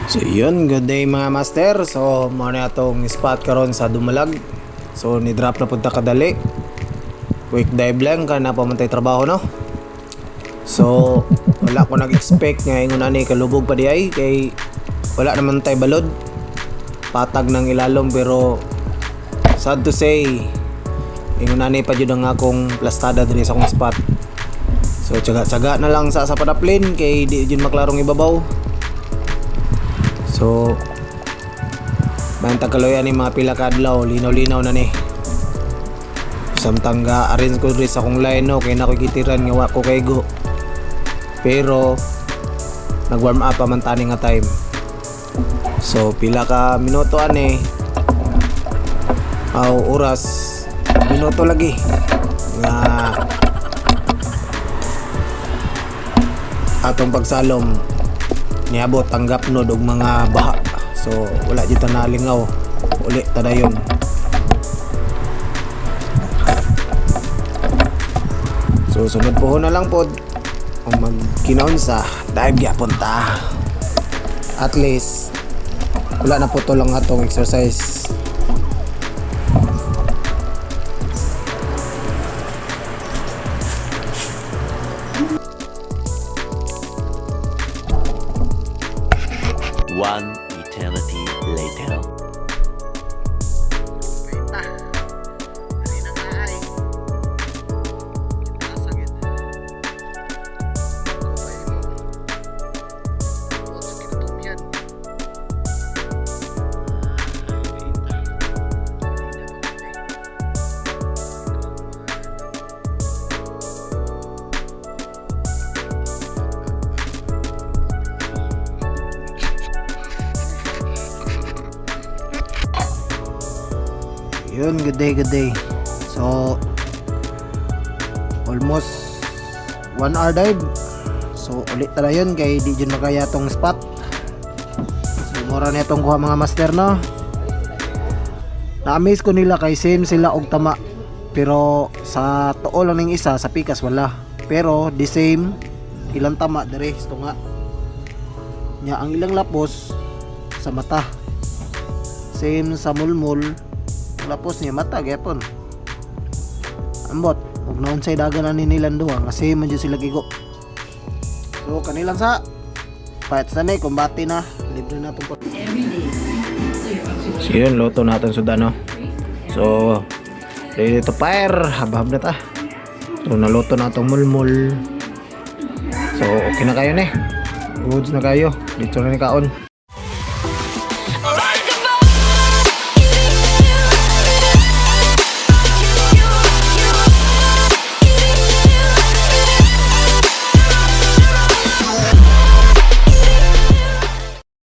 So yun, good day mga master. So mao na atong spot karon sa Dumalag. So ni drop na punta kadali. Quick dive lang kana pamantay trabaho no. So wala ko nag-expect nga ingon ani kalubog pa di ay kay wala naman tay balod. Patag ng ilalom pero sad to say ingon ani pa jud ang akong plastada diri sa akong spot. So tsaga-tsaga na lang sa padaplin kay di jud maklarong ibabaw. So bantang kaloyan ni mga pila ka adlaw, linaw-linaw na ni. Samtang ga-arrange ko rin sa akong line no, kaya na ko gitiran nga wa ko kaygo. Pero nag-warm up pa man tani nga time. So pila ka minuto ani. Oras minuto lagi nga atong pagsalom niabot ang gapnod og mga baha. So wala dito na lingaw uli tadayon. So sunod po na lang pod kung magkinaon sa dive gyapon ta. At least wala na po to lang atong exercise. One eternity later. Yun, good day. So almost 1 hour dive. So ulit tala yun kay di dyan makaya tong spot. So mura na itong kuha mga master no. Na-amaze ko nila kay same sila og tama. Pero sa tuo lang ng isa, sa pikas wala. Pero the same ilang tama dere ito nga. Nya ang ilang lapos sa mata. Same sa mulmul lapos niya mata gyapon. Ambot ug naon say dagan ani nilang duha kasi man jud sila gigo. So kanilang sa fight sa nay kumbati na libre na tong. So yun, luto natin sudan no. So ready to fire, habhab na ta. So naluto na tong mulmul. So okay na kayo ni. Goods na kayo. Dito na ni kaon.